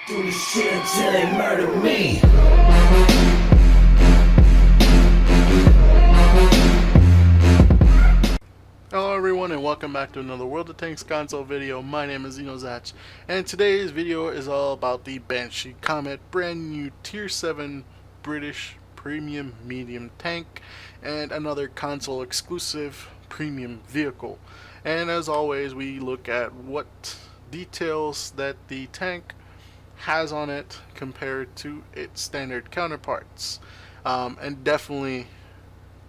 Do this shit until they murder me. Hello everyone and welcome back to another World of Tanks console video. My name is Zach and today's video is all about the Banshee Comet, brand new tier 7 British premium medium tank and another console exclusive premium vehicle. And as always, we look at what details that the tank has on it compared to its standard counterparts. And definitely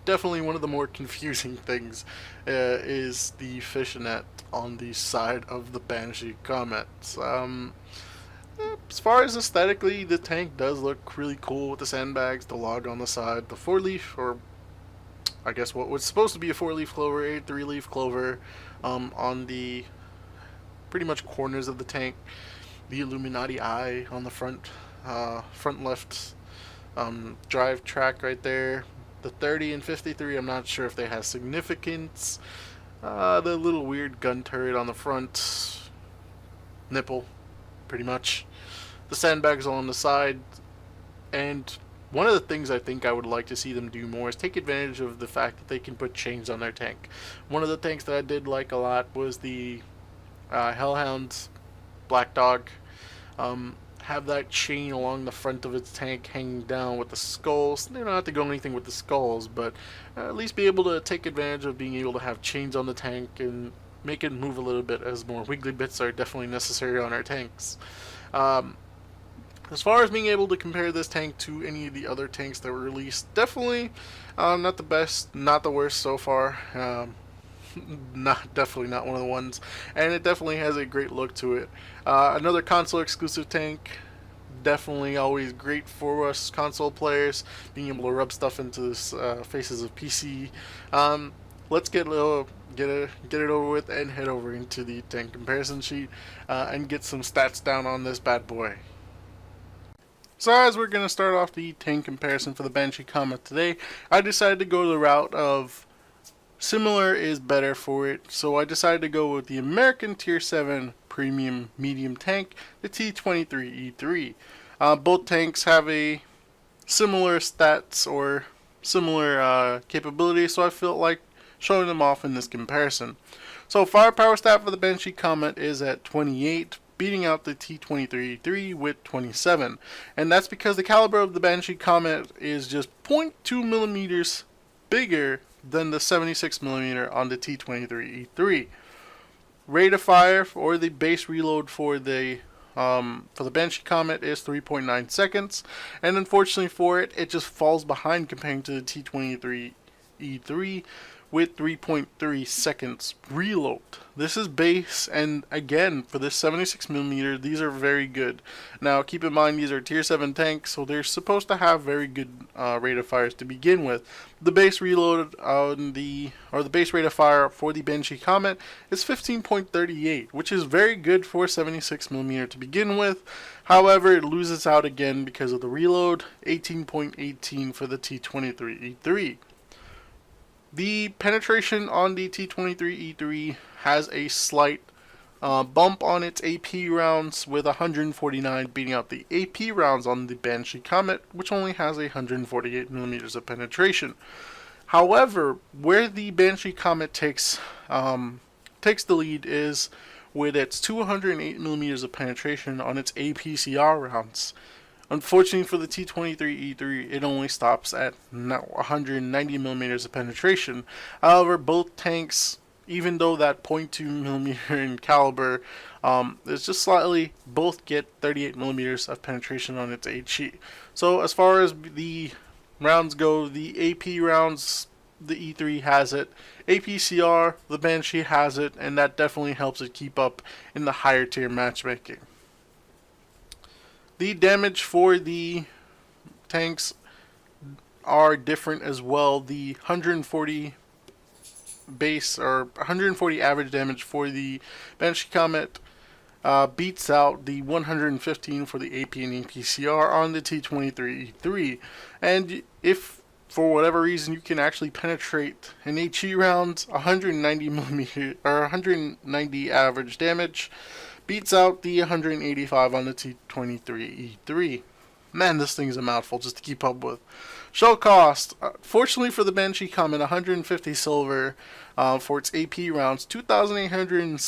one of the more confusing things is the fishnet on the side of the Banshee Comet. As far as aesthetically, the tank does look really cool with the sandbags, the log on the side, the 4-leaf, or I guess what was supposed to be a 4-leaf clover, a 3-leaf clover on the pretty much corners of the tank, the Illuminati eye on the front left drive track right there. The 30 and 53, I'm not sure if they have significance. The little weird gun turret on the front nipple, pretty much. The sandbags on the side. And one of the things I think I would like to see them do more is take advantage of the fact that they can put chains on their tank. One of the tanks that I did like a lot was the Hellhound's Black Dog. Have that chain along the front of its tank hanging down with the skulls. They don't have to go anything with the skulls, but at least be able to take advantage of being able to have chains on the tank and make it move a little bit, as more wiggly bits are definitely necessary on our tanks. As far as being able to compare this tank to any of the other tanks that were released, definitely not the best, not the worst so far. Definitely not one of the ones, and it definitely has a great look to it. Another console exclusive tank, definitely always great for us console players, being able to rub stuff into the faces of PC. Let's get it over with and head over into the tank comparison sheet and get some stats down on this bad boy. So as we're going to start off the tank comparison for the Banshee Comet today, I decided to go the route of similar is better for it, so I decided to go with the American Tier 7 Premium Medium Tank, the T23E3. Both tanks have a similar stats or similar capabilities, so I felt like showing them off in this comparison. So firepower stat for the Banshee Comet is at 28, beating out the T23E3 with 27. And that's because the caliber of the Banshee Comet is just 0.2 millimeters bigger than the 76mm on the T23E3. Rate of fire or the base reload for the Banshee Comet is 3.9 seconds, and unfortunately for it, it just falls behind comparing to the T23E3 with 3.3 seconds reload. This is base, and again, for this 76mm, these are very good. Now, keep in mind, these are tier 7 tanks, so they're supposed to have very good rate of fires to begin with. The base reload on the base rate of fire for the Banshee Comet is 15.38, which is very good for 76mm to begin with. However, it loses out again because of the reload, 18.18 for the T23E3. The penetration on the T23E3 has a slight bump on its AP rounds, with 149 beating out the AP rounds on the Banshee Comet, which only has 148mm of penetration. However, where the Banshee Comet takes the lead is with its 208mm of penetration on its APCR rounds. Unfortunately for the T23E3, it only stops at 190mm of penetration. However, both tanks, even though that 0.2mm in caliber is just slightly, both get 38mm of penetration on its HE. So as far as the rounds go, the AP rounds, the E3 has it. APCR, the Banshee has it, and that definitely helps it keep up in the higher tier matchmaking. The damage for the tanks are different as well. The 140 base or 140 average damage for the Banshee Comet beats out the 115 for the AP and APCR on the T23E3. And if for whatever reason you can actually penetrate an HE round, 190 millimeter or 190 average damage beats out the 185 on the T23E3. Man, this thing's a mouthful just to keep up with. Shell cost, fortunately for the Banshee Comet, 150 silver for its AP rounds, 2,800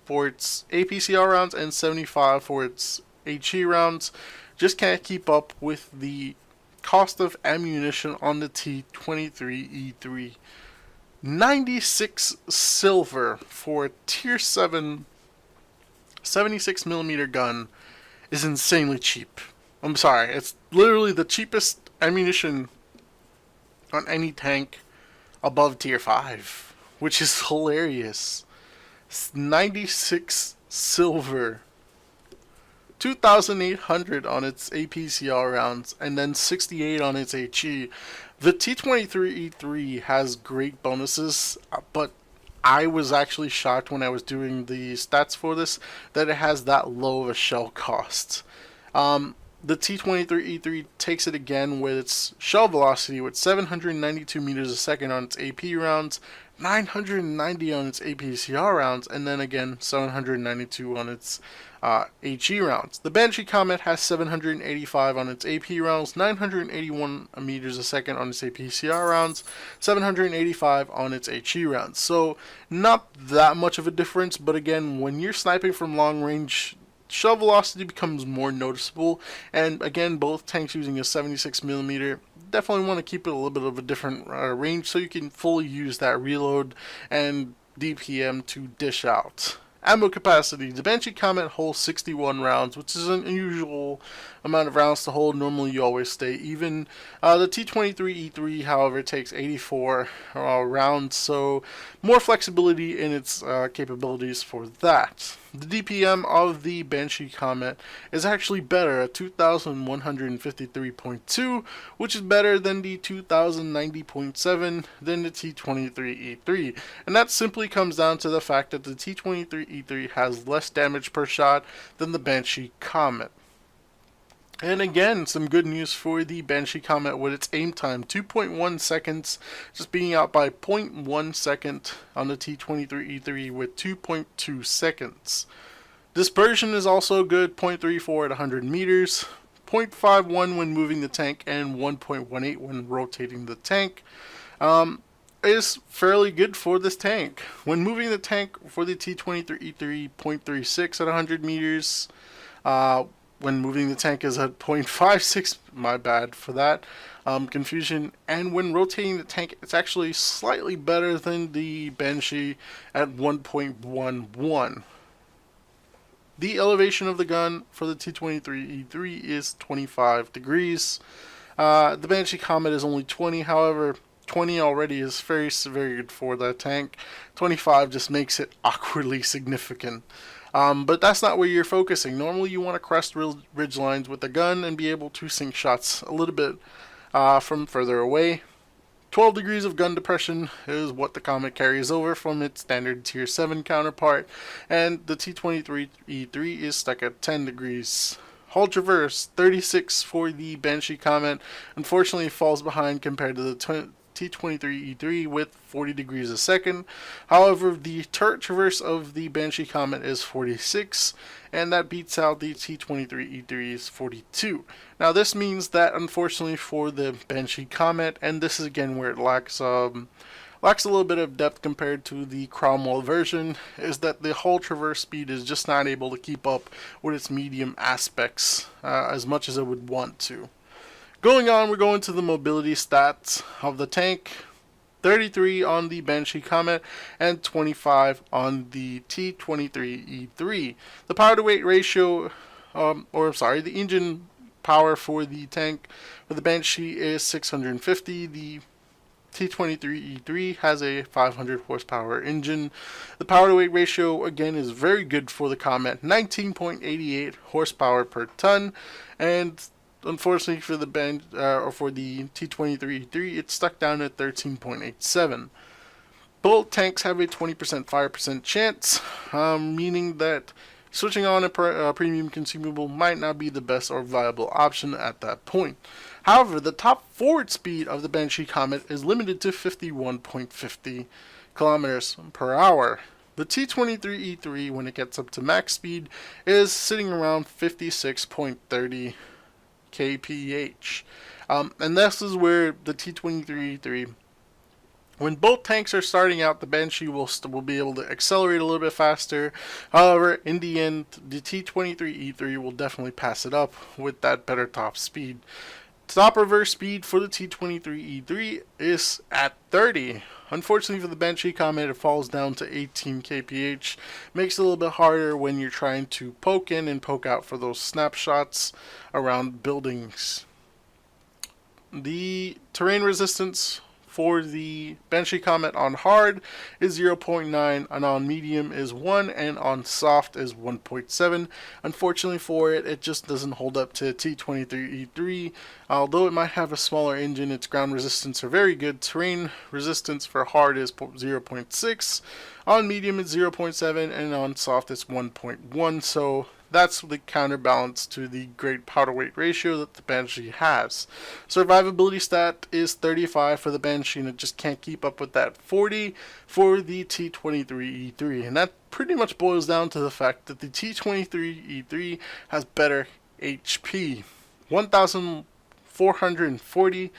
for its APCR rounds, and 75 for its HE rounds. Just can't keep up with the cost of ammunition on the T23E3. 96 silver for a tier 7 76mm gun is insanely cheap. I'm sorry, it's literally the cheapest ammunition on any tank above tier 5, which is hilarious. 96 silver, 2,800 on its APCR rounds, and then 68 on its HE. The T23E3 has great bonuses, but I was actually shocked when I was doing the stats for this that it has that low of a shell cost. The T23E3 takes it again with its shell velocity with 792 meters a second on its AP rounds, 990 on its APCR rounds, and then again 792 on its HE rounds. The Banshee Comet has 785 on its AP rounds, 981 meters a second on its APCR rounds, 785 on its HE rounds. So not that much of a difference, but again, when you're sniping from long range, shell velocity becomes more noticeable, and again, both tanks using a 76mm definitely want to keep it a little bit of a different range so you can fully use that reload and DPM to dish out. Ammo capacity. The Banshee Comet holds 61 rounds, which is an unusual amount of rounds to hold. Normally you always stay even. The T23E3, however, takes 84 rounds, so more flexibility in its capabilities for that. The DPM of the Banshee Comet is actually better at 2,153.2, which is better than the 2,090.7 than the T23E3. And that simply comes down to the fact that the T23E3 has less damage per shot than the Banshee Comet. And again, some good news for the Banshee Comet with its aim time, 2.1 seconds, just being out by 0.1 second on the T23E3 with 2.2 seconds. Dispersion is also good, 0.34 at 100 meters, 0.51 when moving the tank, and 1.18 when rotating the tank. Is fairly good for this tank. When moving the tank for the T23E3, 0.36 at 100 meters, when moving the tank is at 0.56, my bad for that confusion, and when rotating the tank it's actually slightly better than the Banshee at 1.11. The elevation of the gun for the T23E3 is 25 degrees. The Banshee Comet is only 20, however 20 already is very good for that tank. 25 just makes it awkwardly significant. But that's not where you're focusing. Normally you want to crest ridge lines with the gun and be able to sink shots a little bit from further away. 12 degrees of gun depression is what the Comet carries over from its standard tier 7 counterpart, and the T23E3 is stuck at 10 degrees. Hull traverse, 36 for the Banshee Comet, unfortunately falls behind compared to the T23E3 with 40 degrees a second. However, the turret traverse of the Banshee Comet is 46, and that beats out the T23E3's 42. Now this means that unfortunately for the Banshee Comet, and this is again where it lacks a little bit of depth compared to the Cromwell version, is that the hull traverse speed is just not able to keep up with its medium aspects as much as it would want to. Going on, we're going to the mobility stats of the tank. 33 on the Banshee Comet and 25 on the T23E3. The power to weight ratio, the engine power for the tank for the Banshee is 650. The T23E3 has a 500 horsepower engine. The power to weight ratio again is very good for the Comet, 19.88 horsepower per ton, and unfortunately for the T23E3, it's stuck down at 13.87. Both tanks have a 20% fire percent chance, meaning that switching on a premium consumable might not be the best or viable option at that point. However, the top forward speed of the Banshee Comet is limited to 51.50 kilometers per hour. The T23E3, when it gets up to max speed, is sitting around 56.30 kph. And this is where the T23E3, when both tanks are starting out, the Banshee will be able to accelerate a little bit faster. However, in the end, the T23E3 will definitely pass it up with that better top speed. Top reverse speed for the T23E3 is at 30. Unfortunately for the Banshee Comet, it falls down to 18 kph. Makes it a little bit harder when you're trying to poke in and poke out for those snapshots around buildings. The terrain resistance for the Banshee Comet on hard is 0.9, and on medium is 1, and on soft is 1.7. Unfortunately for it, it just doesn't hold up to T23E3. Although it might have a smaller engine, its ground resistance are very good. Terrain resistance for hard is 0.6, on medium it's 0.7, and on soft it's 1.1. So that's the counterbalance to the great powder weight ratio that the Banshee has. Survivability stat is 35 for the Banshee, and it just can't keep up with that 40 for the T23E3. And that pretty much boils down to the fact that the T23E3 has better HP. 1,440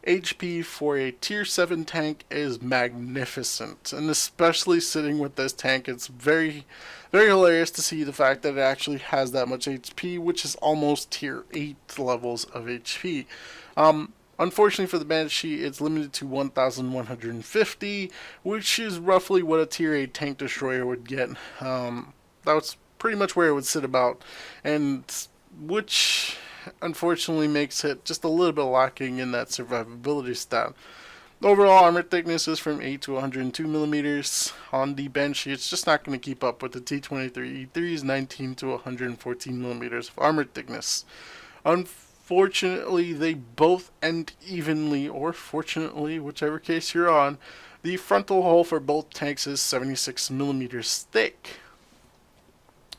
HP for a tier 7 tank is magnificent, and especially sitting with this tank, it's very hilarious to see the fact that it actually has that much HP, which is almost tier 8 levels of HP. Unfortunately for the Banshee, it's limited to 1,150, which is roughly what a tier 8 tank destroyer would get. That's pretty much where it would sit about, and which unfortunately makes it just a little bit lacking in that survivability stat. Overall armor thickness is from 8 to 102 millimeters. On the Banshee, it's just not going to keep up with the T23E3's 19 to 114 millimeters of armor thickness. Unfortunately, they both end evenly, or fortunately, whichever case you're on. The frontal hull for both tanks is 76 millimeters thick.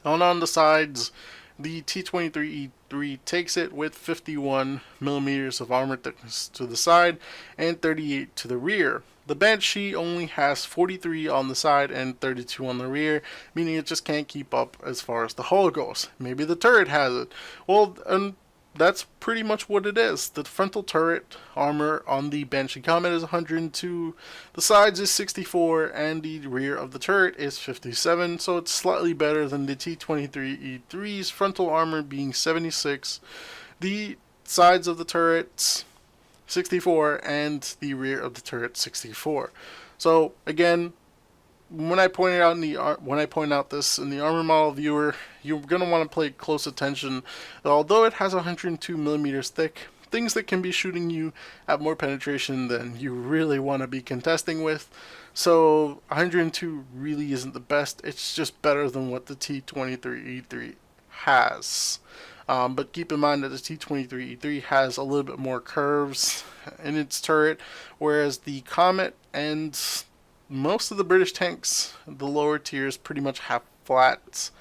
On the sides, the T23E3 takes it with 51 millimeters of armor thickness to the side and 38 to the rear. The Banshee only has 43 on the side and 32 on the rear, meaning it just can't keep up as far as the hull goes. Maybe the turret has it. Well, and that's pretty much what it is. The frontal turret armor on the Banshee Comet is 102, the sides is 64, and the rear of the turret is 57, so it's slightly better than the T23E3's frontal armor being 76, the sides of the turrets 64, and the rear of the turret 64. So again, when I point out this in the armor model viewer, you're going to want to pay close attention. Although it has 102 millimeters thick, things that can be shooting you at more penetration than you really want to be contesting with. So 102 really isn't the best. It's just better than what the T23E3 has. But keep in mind that the T23E3 has a little bit more curves in its turret, whereas the Comet and most of the British tanks, the lower tiers, pretty much have flat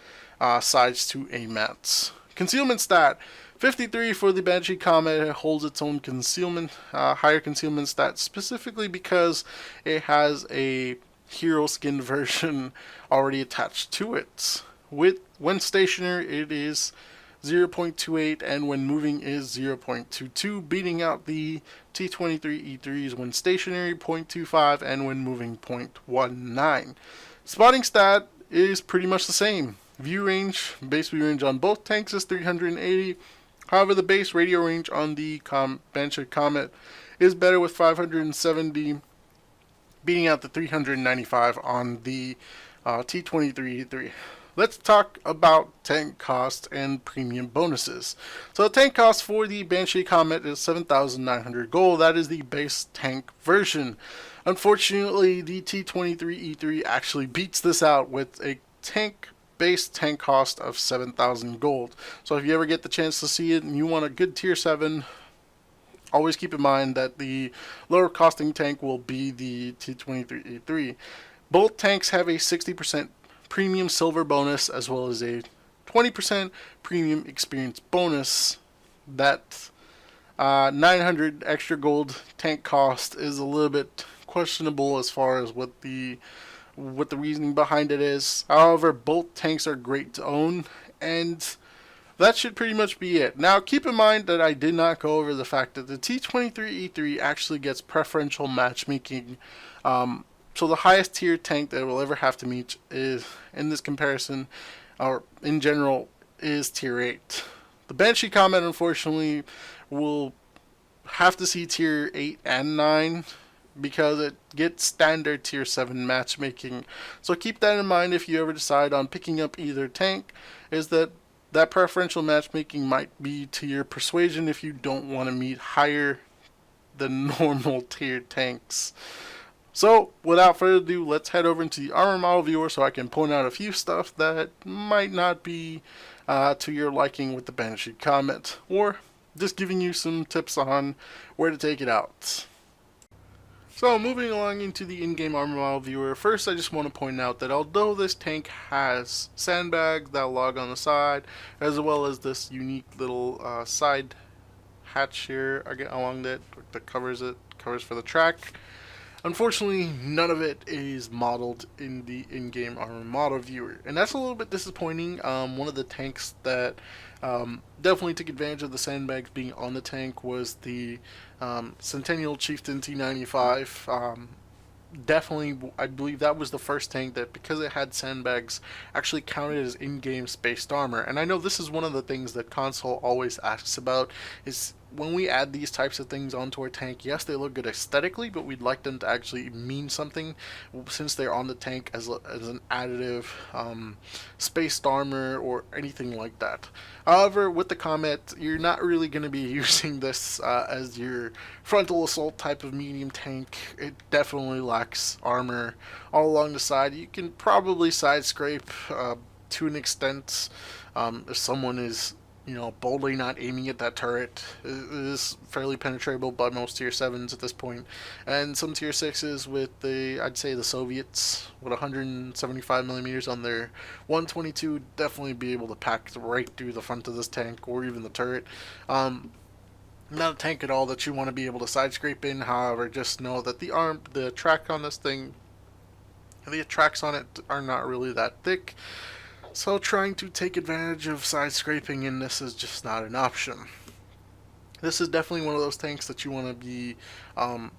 sides to AMATs. Concealment stat, 53 for the Banshee Comet. It holds its own concealment, higher concealment stat, specifically because it has a hero skin version already attached to it. When stationary, it is 0.28, and when moving is 0.22, beating out the T23E3's when stationary 0.25 and when moving 0.19. Spotting stat is pretty much the same. View range, base view range on both tanks is 380. However, the base radio range on the Banshee Comet is better with 570, beating out the 395 on the T23E3. Let's talk about tank cost and premium bonuses. So the tank cost for the Banshee Comet is 7,900 gold. That is the base tank version. Unfortunately, the T23E3 actually beats this out with a base tank cost of 7,000 gold. So if you ever get the chance to see it and you want a good tier 7, always keep in mind that the lower costing tank will be the T23E3. Both tanks have a 60% premium silver bonus as well as a 20% premium experience bonus. That 900 extra gold tank cost is a little bit questionable as far as what the what the reasoning behind it is. However, both tanks are great to own, and that should pretty much be it. Now, keep in mind that I did not go over the fact that the T-23E3 actually gets preferential matchmaking. So the highest tier tank that it will ever have to meet is, in this comparison, or in general, is tier 8. The Banshee Comet, unfortunately, will have to see tier 8 and 9 because it gets standard tier 7 matchmaking. So keep that in mind if you ever decide on picking up either tank, is that that preferential matchmaking might be to your persuasion if you don't want to meet higher than normal tier tanks. So, without further ado, let's head over into the armor model viewer so I can point out a few stuff that might not be to your liking with the Banshee Comet, or just giving you some tips on where to take it out. So, moving along into the in-game armor model viewer, first I just want to point out that although this tank has sandbags that log on the side, as well as this unique little side hatch here along that covers for the track, unfortunately, none of it is modeled in the in-game armor model viewer, and that's a little bit disappointing. One of the tanks that definitely took advantage of the sandbags being on the tank was the Centennial Chieftain T95. Definitely, I believe that was the first tank that, because it had sandbags, actually counted as in-game spaced armor. And I know this is one of the things that console always asks about, is when we add these types of things onto our tank, yes, they look good aesthetically, but we'd like them to actually mean something since they're on the tank as an additive spaced armor or anything like that. However, with the Comet, you're not really going to be using this as your frontal assault type of medium tank. It definitely lacks armor all along the side. You can probably side scrape to an extent if someone is boldly not aiming at that turret. It is fairly penetratable by most tier 7s at this point, and some tier 6s with I'd say the Soviets with 175 millimeters on their 122 definitely be able to pack right through the front of this tank or even the turret. Not a tank at all that you want to be able to side scrape in. However, just know that the track on this thing, the tracks on it are not really that thick. So trying to take advantage of side scraping in this is just not an option. This is definitely one of those tanks that you want to be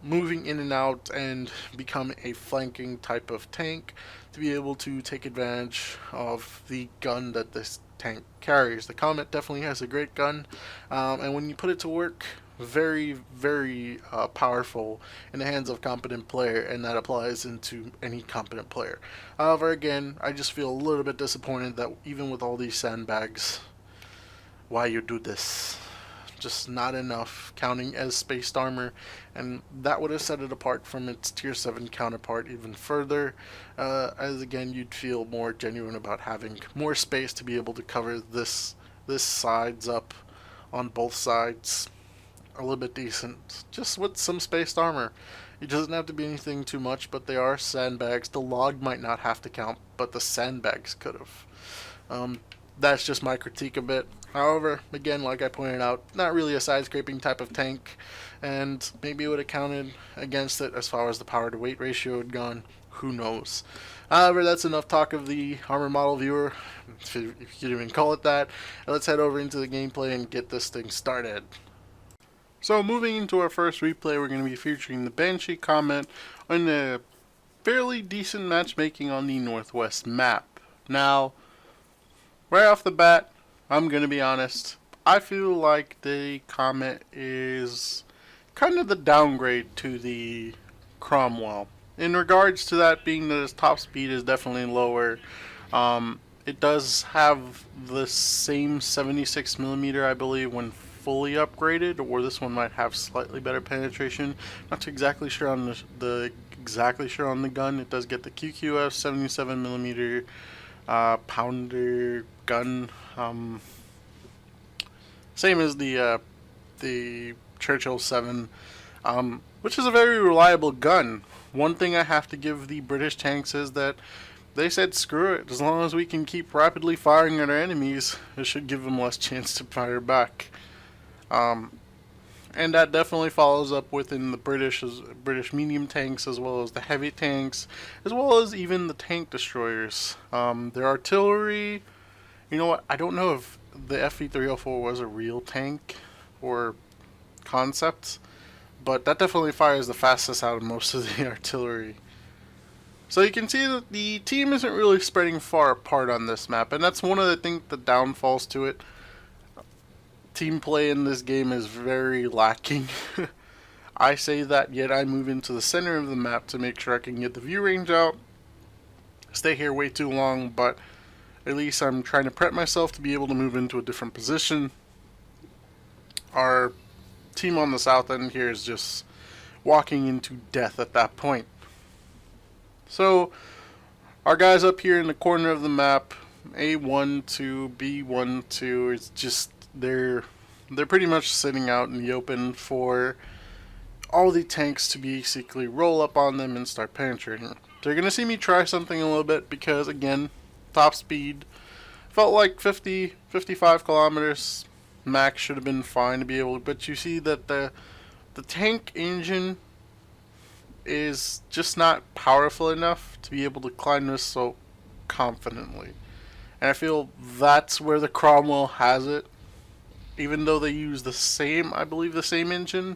moving in and out and become a flanking type of tank to be able to take advantage of the gun that this tank carries. The Comet definitely has a great gun, and when you put it to work, very, very powerful in the hands of a competent player, and that applies into any competent player. However, again, I just feel a little bit disappointed that even with all these sandbags, why you do this? Just not enough counting as spaced armor, and that would have set it apart from its tier 7 counterpart even further, as again you'd feel more genuine about having more space to be able to cover this sides up on both sides a little bit decent, just with some spaced armor. It doesn't have to be anything too much, but they are sandbags. The log might not have to count, but the sandbags could have. That's just my critique of it. However, again, like I pointed out, not really a side-scraping type of tank, and maybe it would have counted against it as far as the power-to-weight ratio had gone. Who knows? However, that's enough talk of the armor model viewer, if you could even call it that. Let's head over into the gameplay and get this thing started. So moving into our first replay, we're going to be featuring the Banshee Comet on a fairly decent matchmaking on the Northwest map. Now, right off the bat, I'm going to be honest, I feel like the Comet is kind of the downgrade to the Cromwell. In regards to that being that its top speed is definitely lower, it does have the same 76mm, I believe, when fully upgraded, or this one might have slightly better penetration. Not exactly sure on the gun. It does get the QQF 77mm pounder gun, same as the Churchill 7, which is a very reliable gun. One thing I have to give the British tanks is that they said screw it, as long as we can keep rapidly firing at our enemies, it should give them less chance to fire back. And that definitely follows up within the British medium tanks, as well as the heavy tanks, as well as even the tank destroyers. Their artillery, you know what? I don't know if the FE-304 was a real tank or concept, but that definitely fires the fastest out of most of the artillery. So you can see that the team isn't really spreading far apart on this map, and that's one of the downfalls to it. Team play in this game is very lacking. I say that, yet I move into the center of the map to make sure I can get the view range out. Stay here way too long, but at least I'm trying to prep myself to be able to move into a different position. Our team on the south end here is just walking into death at that point. So our guys up here in the corner of the map, A12, B12, it's just they're pretty much sitting out in the open for all the tanks to basically roll up on them and start penetrating. They're gonna see me try something a little bit because, again, top speed felt like 55 kilometers max should have been fine to be able to, but you see that the tank engine is just not powerful enough to be able to climb this so confidently. And I feel that's where the Cromwell has it. Even though they use I believe the same engine,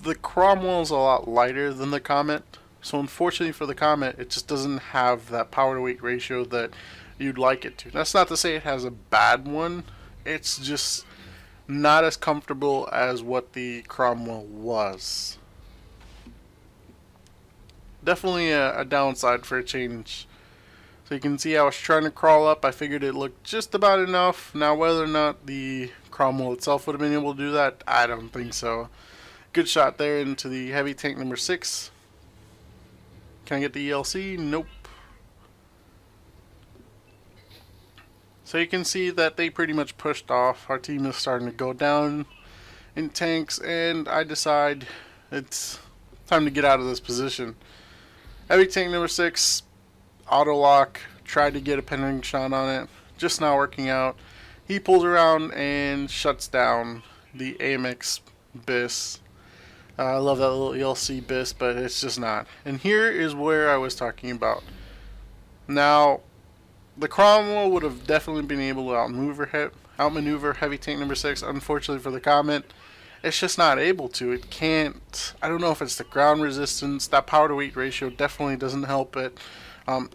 the Cromwell is a lot lighter than the Comet. So unfortunately for the Comet, it just doesn't have that power to weight ratio that you'd like it to. That's not to say it has a bad one. It's just not as comfortable as what the Cromwell was. Definitely a downside for a change. So you can see I was trying to crawl up. I figured it looked just about enough. Now whether or not the Cromwell itself would have been able to do that, I don't think so. Good shot there into the heavy tank number 6. Can I get the ELC? Nope. So you can see that they pretty much pushed off. Our team is starting to go down in tanks, and I decide it's time to get out of this position. Heavy tank number 6, auto lock, tried to get a penetration shot on it, just not working out. He pulls around and shuts down the AMX BIS. I love that little ELC BIS, but it's just not. And here is where I was talking about. Now, the Cromwell would have definitely been able to outmaneuver heavy tank number 6. Unfortunately for the Comet, it's just not able to. It can't. I don't know if it's the ground resistance. That power to weight ratio definitely doesn't help it.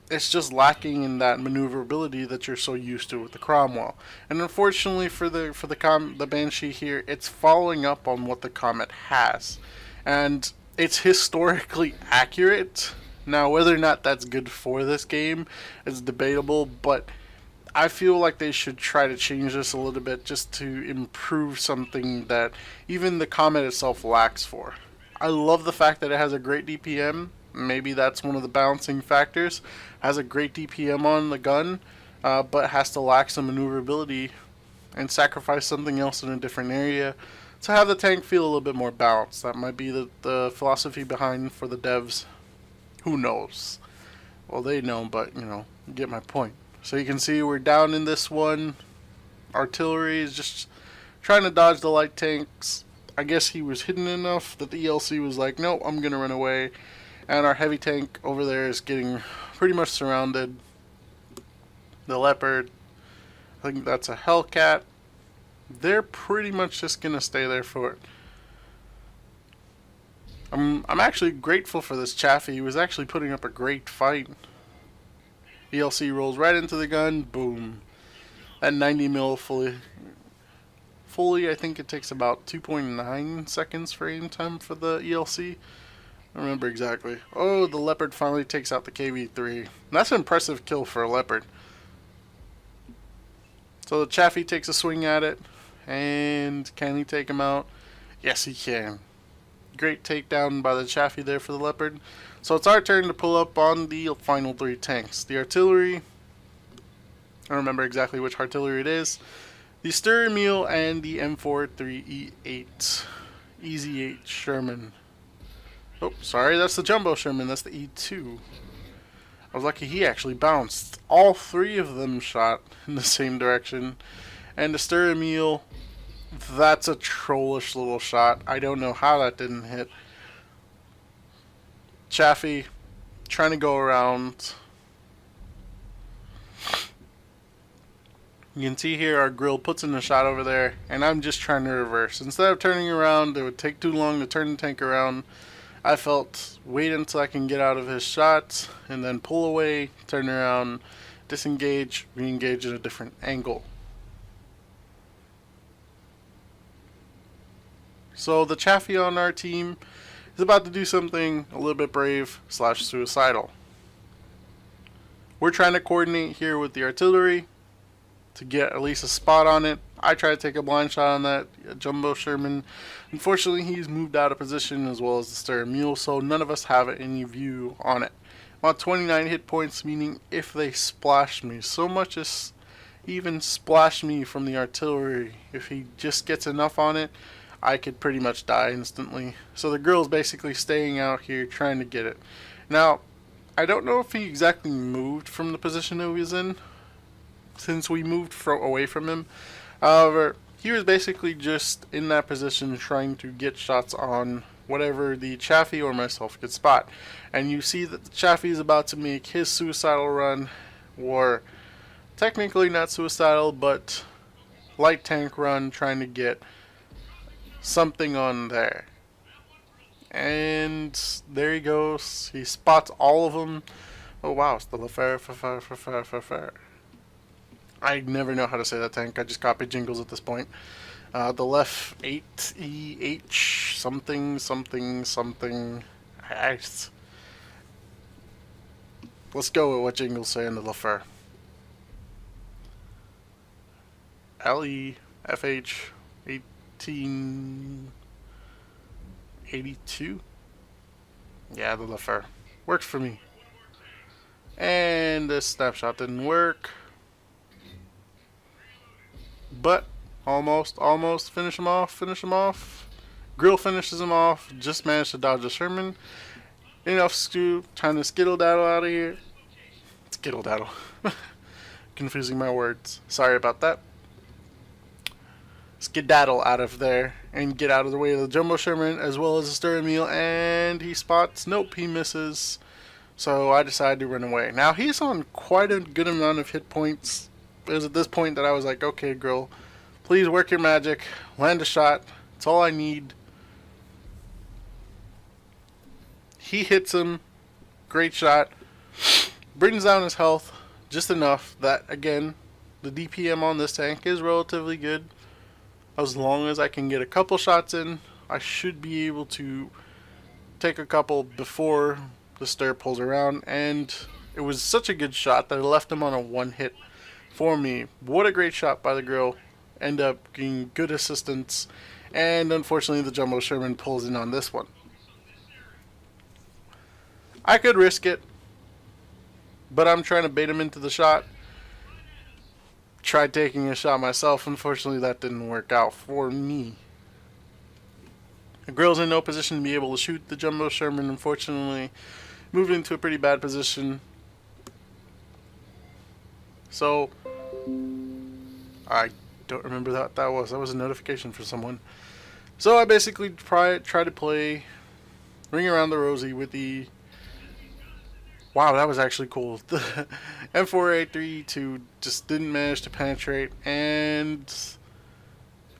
It's just lacking in that maneuverability that you're so used to with the Cromwell. And unfortunately for the Banshee here, it's following up on what the Comet has, and it's historically accurate. Now, whether or not that's good for this game is debatable, but I feel like they should try to change this a little bit just to improve something that even the Comet itself lacks for. I love the fact that it has a great DPM. Maybe that's one of the balancing factors. Has a great DPM on the gun, but has to lack some maneuverability and sacrifice something else in a different area to have the tank feel a little bit more balanced. That might be the philosophy behind for the devs. Who knows? Well, they know, but you get my point. So you can see we're down in this one. Artillery is just trying to dodge the light tanks. I guess he was hidden enough that the ELC was like, no, I'm gonna run away. And our heavy tank over there is getting pretty much surrounded. The Leopard, I think that's a Hellcat. They're pretty much just gonna stay there for it. I'm actually grateful for this Chaffee. He was actually putting up a great fight. ELC rolls right into the gun. Boom. At 90 mil fully, I think it takes about 2.9 seconds for aim time for the ELC. I don't remember exactly. Oh, the Leopard finally takes out the KV-3. That's an impressive kill for a Leopard. So the Chaffee takes a swing at it. And can he take him out? Yes, he can. Great takedown by the Chaffee there for the Leopard. So it's our turn to pull up on the final 3 tanks. The artillery, I don't remember exactly which artillery it is. The Sturmiel and the M43E8. Easy 8 Sherman. Oh, sorry, that's the Jumbo Sherman. That's the E2. I was lucky he actually bounced. All 3 of them shot in the same direction. And the Sturmiel That's a trollish little shot. I don't know how that didn't hit. Chaffee trying to go around. You can see here our grill puts in a shot over there, and I'm just trying to reverse. Instead of turning around, it would take too long to turn the tank around. I felt wait until I can get out of his shot, and then pull away, turn around, disengage, re-engage at a different angle. So the Chaffee on our team is about to do something a little bit brave / suicidal. We're trying to coordinate here with the artillery to get at least a spot on it. I try to take a blind shot on that Jumbo Sherman. Unfortunately, he's moved out of position as well as the Stern Mule, so none of us have any view on it. I'm on 29 hit points, meaning if they splash me, so much as even splash me from the artillery, if he just gets enough on it, I could pretty much die instantly. So the girl's basically staying out here trying to get it. Now, I don't know if he exactly moved from the position that he was in, since we moved away from him. However, he was basically just in that position trying to get shots on whatever the Chaffee or myself could spot. And you see that the Chaffee is about to make his suicidal run, or technically not suicidal, but light tank run, trying to get something on there. And there he goes. He spots all of them. Oh wow, it's the Lefebvre. I never know how to say that tank. I just copy jingles at this point. The left 8EH something. Let's go with what jingles say in the Lefebvre. LEFH 1882. Yeah, the Lefebvre works for me. And this snapshot didn't work. But almost finish him off. Grill finishes him off. Just managed to dodge a Sherman. Enough screw, trying to skittle-daddle out of here. Skittle-daddle. Confusing my words. Sorry about that. Skedaddle out of there and get out of the way of the Jumbo Sherman as well as the Stern Mule, and he spots. Nope, he misses. So I decided to run away. Now he's on quite a good amount of hit points. It was at this point that I was like, okay, girl, please work your magic, land a shot. It's all I need. He hits him. Great shot. Brings down his health just enough that, again, the DPM on this tank is relatively good. As long as I can get a couple shots in, I should be able to take a couple before the stir pulls around. And it was such a good shot that I left him on a one hit for me. What a great shot by the girl. End up getting good assistance. And unfortunately, the Jumbo Sherman pulls in on this one. I could risk it, but I'm trying to bait him into the shot. Tried taking a shot myself. Unfortunately, that didn't work out for me. The girl's in no position to be able to shoot the Jumbo Sherman. Unfortunately, moved into a pretty bad position. So, I don't remember that was. That was a notification for someone. So I basically try to play Ring Around the Rosie with the... Wow, that was actually cool. The M4A32 just didn't manage to penetrate, and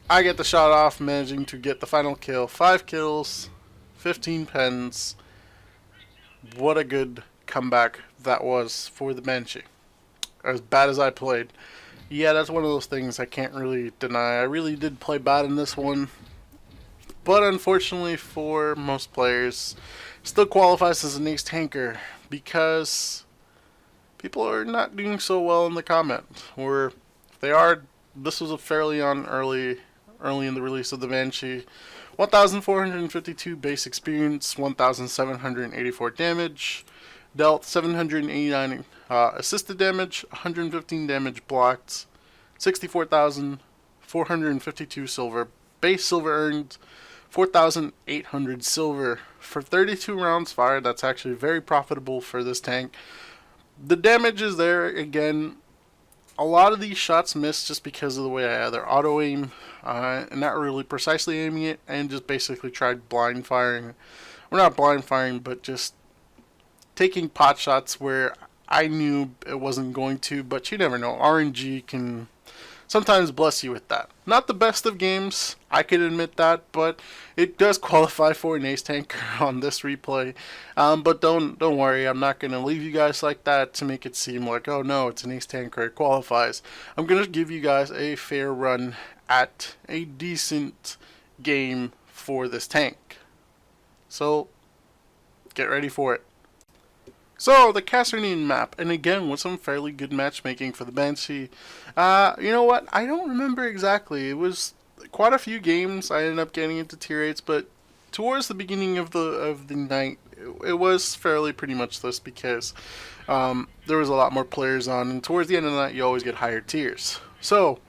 I get the shot off, managing to get the final kill. 5 kills, 15 pens. What a good comeback that was for the Banshee. As bad as I played. Yeah, that's one of those things I can't really deny. I really did play bad in this one. But unfortunately for most players, still qualifies as an ace tanker because people are not doing so well in the Comet. Or if they are, this was a fairly early in the release of the Banshee. 1,452 base experience, 1,784 damage, dealt 789 assisted damage, 115 damage blocked, 64,452 silver, base silver earned, 4,800 silver for 32 rounds fired. That's actually very profitable for this tank. The damage is there again. A lot of these shots miss just because of the way I either auto aim and not really precisely aiming it, and just basically tried blind firing. Well, not blind firing, but just taking pot shots where I knew it wasn't going to, but you never know. RNG can sometimes bless you with that. Not the best of games, I can admit that, but it does qualify for an ace tanker on this replay. But don't worry, I'm not going to leave you guys like that to make it seem like, oh no, it's an ace tanker, it qualifies. I'm going to give you guys a fair run at a decent game for this tank. So, get ready for it. So, the Cassernine map, and again, with some fairly good matchmaking for the Banshee. You know what? I don't remember exactly. It was quite a few games. I ended up getting into tier 8s, but towards the beginning of the night, it was fairly pretty much this because there was a lot more players on, and towards the end of the night, you always get higher tiers. So,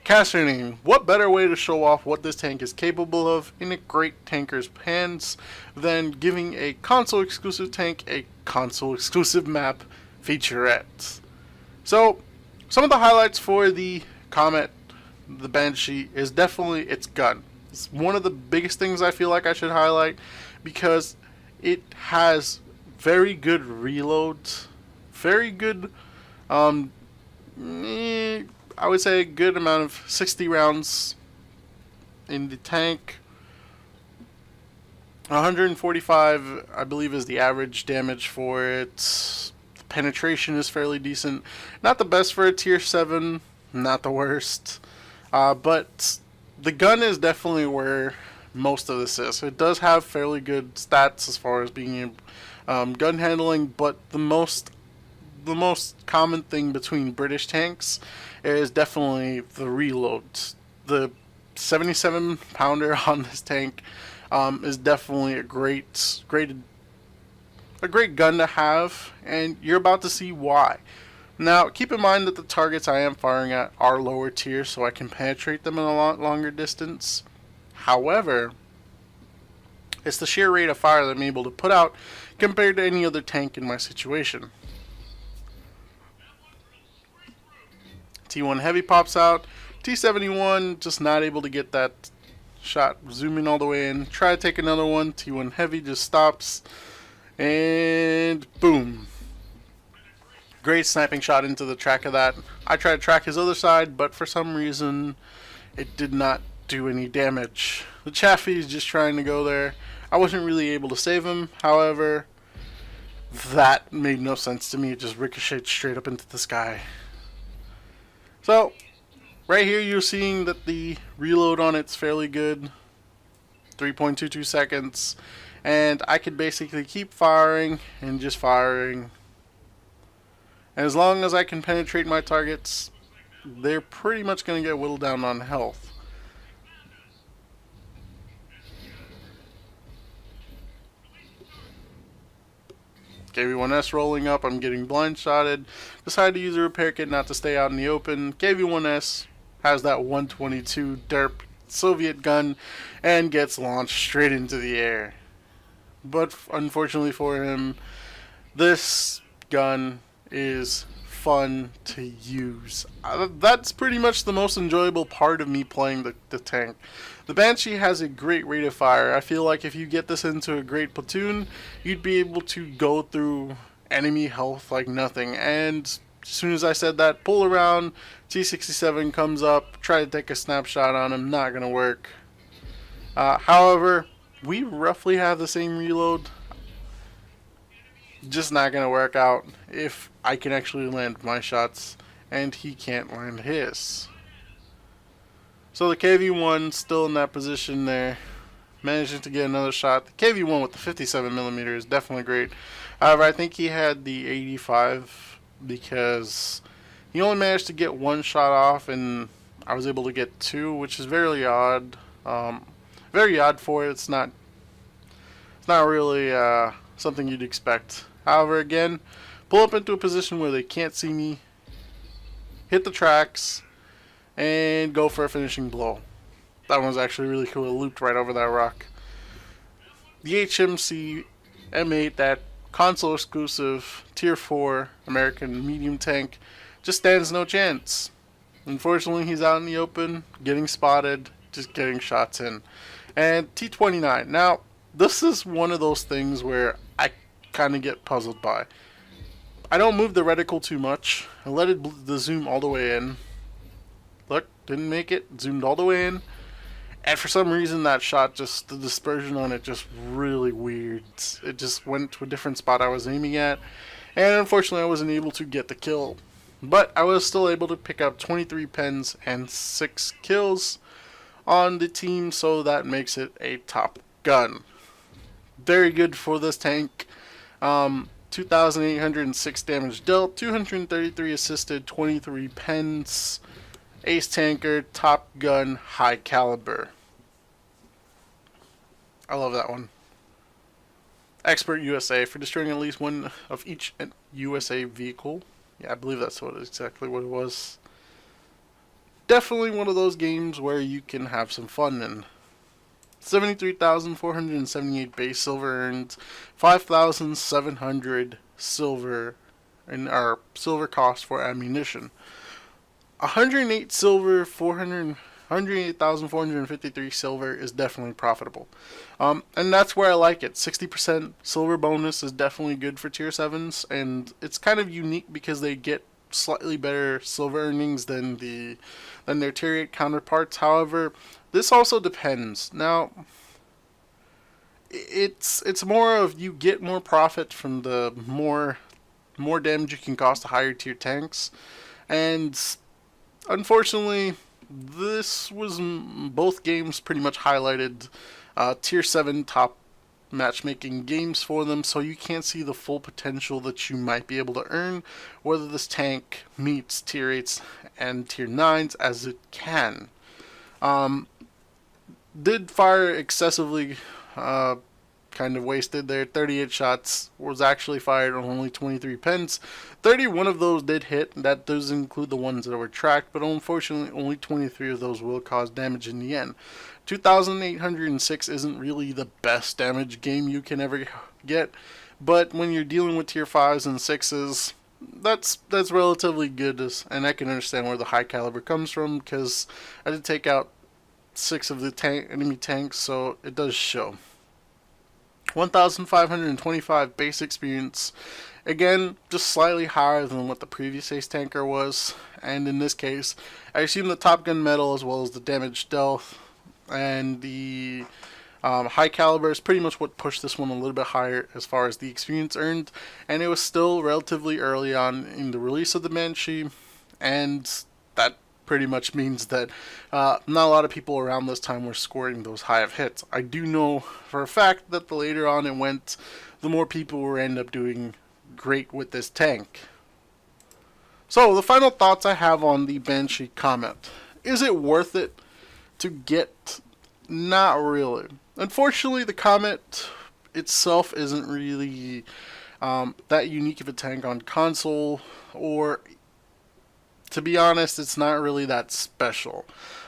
Cassernine, what better way to show off what this tank is capable of in a great tanker's hands than giving a console exclusive tank a console exclusive map featurette? So, some of the highlights for the Comet, the Banshee, is definitely its gun. It's one of the biggest things I feel like I should highlight because it has very good reloads, very good, I would say a good amount of 60 rounds in the tank. 145, I believe, is the average damage for it. The penetration is fairly decent. Not the best for a tier 7, not the worst. But the gun is definitely where most of this is. It does have fairly good stats as far as being gun handling, but the most common thing between British tanks is definitely the reload. The 77 pounder on this tank is definitely a great gun to have, and you're about to see why. Now, keep in mind that the targets I am firing at are lower tier, so I can penetrate them in a lot longer distance. However, it's the sheer rate of fire that I'm able to put out compared to any other tank in my situation. T1 Heavy pops out. T71 just not able to get that shot zooming all the way in. Try to take another one. T1 Heavy just stops. And boom. Great sniping shot into the track of that. I tried to track his other side, but for some reason it did not do any damage. The Chaffee is just trying to go there. I wasn't really able to save him. However, that made no sense to me. It just ricocheted straight up into the sky. So, right here you're seeing that the reload on it's fairly good. 3.22 seconds. And I could basically keep firing and just firing. And as long as I can penetrate my targets, they're pretty much going to get whittled down on health. KV-1S rolling up, I'm getting blind shotted. Decided to use a repair kit not to stay out in the open. KV-1S has that 122 derp Soviet gun and gets launched straight into the air. But unfortunately for him, this gun is fun to use. That's pretty much the most enjoyable part of me playing the tank. The Banshee has a great rate of fire. I feel like if you get this into a great platoon, you'd be able to go through enemy health like nothing. And as soon as I said that, pull around, T67 comes up, try to take a snapshot on him, not going to work. However, we roughly have the same reload. Just not going to work out if I can actually land my shots and he can't land his. So the KV-1 still in that position there, managing to get another shot. The KV-1 with the 57mm is definitely great. However, I think he had the 85 because he only managed to get one shot off and I was able to get two, which is very odd. Very odd for it. It's not really something you'd expect. However, again, pull up into a position where they can't see me, hit the tracks, and go for a finishing blow. That one was actually really cool. It looped right over that rock. The HMC M8, that console exclusive tier 4 American medium tank, just stands no chance. Unfortunately, he's out in the open, getting spotted, just getting shots in. And T-29. Now, this is one of those things where I kind of get puzzled by. I don't move the reticle too much. I let the zoom all the way in. Look, didn't make it. Zoomed all the way in. And for some reason that shot, just the dispersion on it just really weird. It just went to a different spot I was aiming at. And unfortunately I wasn't able to get the kill. But I was still able to pick up 23 pens and 6 kills on the team, so that makes it a top gun. Very good for this tank. 2,806 damage dealt, 233 assisted, 23 pens, ace tanker, top gun, high caliber. I love that one. Expert USA for destroying at least one of each USA vehicle. Yeah, I believe that's exactly what it was. Definitely one of those games where you can have some fun in. 73,478 base silver earned, 5,700 silver in our silver cost for ammunition. 108 silver, 108,453 silver is definitely profitable. And that's where I like it. 60% silver bonus is definitely good for tier 7s, and it's kind of unique because they get slightly better silver earnings than their tier 8 counterparts. However, this also depends. Now, it's more of you get more profit from the more damage you can cost to higher tier tanks, and unfortunately, this was both games pretty much highlighted tier 7 top matchmaking games for them, so you can't see the full potential that you might be able to earn, whether this tank meets tier 8s and tier 9s as it can. Did fire excessively, kind of wasted there. 38 shots was actually fired on only 23 pens. 31 of those did hit. That does include the ones that were tracked, but unfortunately only 23 of those will cause damage in the end. 2,806 isn't really the best damage game you can ever get, but when you're dealing with tier 5s and 6s, that's relatively good, and I can understand where the high caliber comes from, because I did take out 6 of the enemy tanks, so it does show. 1,525 base experience, again just slightly higher than what the previous ace tanker was, and in this case I assume the top gun medal as well as the damage dealt and the high caliber is pretty much what pushed this one a little bit higher as far as the experience earned, and it was still relatively early on in the release of the Banshee, and that pretty much means that not a lot of people around this time were scoring those high of hits. I do know for a fact that the later on it went, the more people will end up doing great with this tank. So the final thoughts I have on the Banshee Comet. Is it worth it to get? Not really. Unfortunately, the Comet itself isn't really that unique of a tank on console, or to be honest, it's not really that special.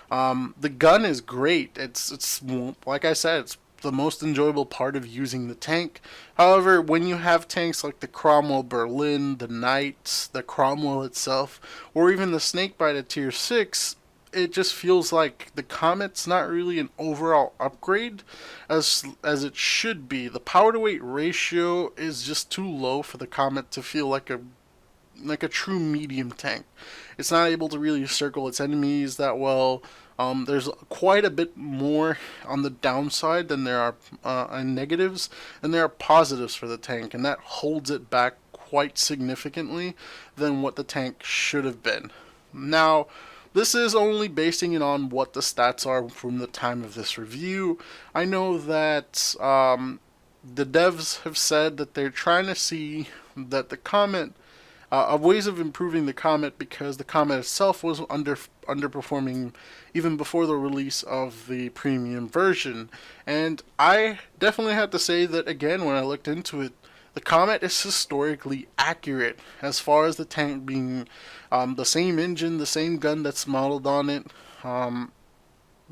The gun is great. It's like I said, it's the most enjoyable part of using the tank. However, when you have tanks like the Cromwell Berlin, the Knight, the Cromwell itself, or even the Snakebite at tier 6, it just feels like the Comet's not really an overall upgrade as it should be. The power to weight ratio is just too low for the Comet to feel like a true medium tank. It's not able to really circle its enemies that well. There's quite a bit more on the downside than there are negatives, and there are positives for the tank, and that holds it back quite significantly than what the tank should have been. Now, this is only basing it on what the stats are from the time of this review. I know that the devs have said that they're trying to see that the Comet, of ways of improving the Comet, because the Comet itself was underperforming even before the release of the premium version. And I definitely have to say that, again, when I looked into it, the Comet is historically accurate as far as the tank being the same engine, the same gun that's modeled on it. I'm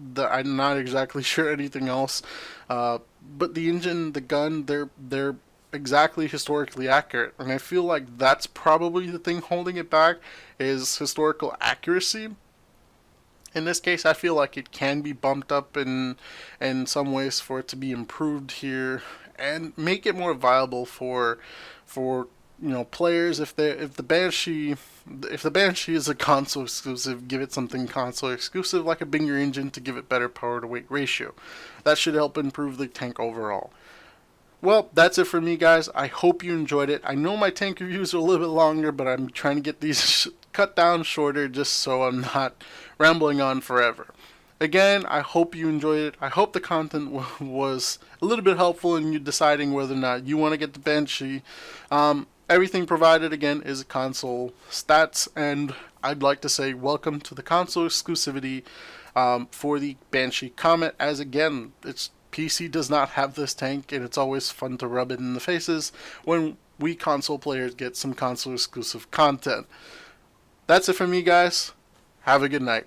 not exactly sure anything else, but the engine, the gun, they're exactly historically accurate, and I feel like that's probably the thing holding it back, is historical accuracy. In this case, I feel like it can be bumped up in some ways for it to be improved here and make it more viable for players. If the Banshee is a console exclusive, give it something console exclusive like a bigger engine to give it better power to weight ratio. That should help improve the tank overall. Well, that's it for me, guys. I hope you enjoyed it. I know my tank reviews are a little bit longer, but I'm trying to get these cut down shorter just so I'm not rambling on forever. Again, I hope you enjoyed it. I hope the content was a little bit helpful in you deciding whether or not you want to get the Banshee. Everything provided, again, is console stats, and I'd like to say welcome to the console exclusivity for the Banshee Comet, as again, it's PC does not have this tank, and it's always fun to rub it in the faces when we console players get some console exclusive content. That's it for me, guys. Have a good night.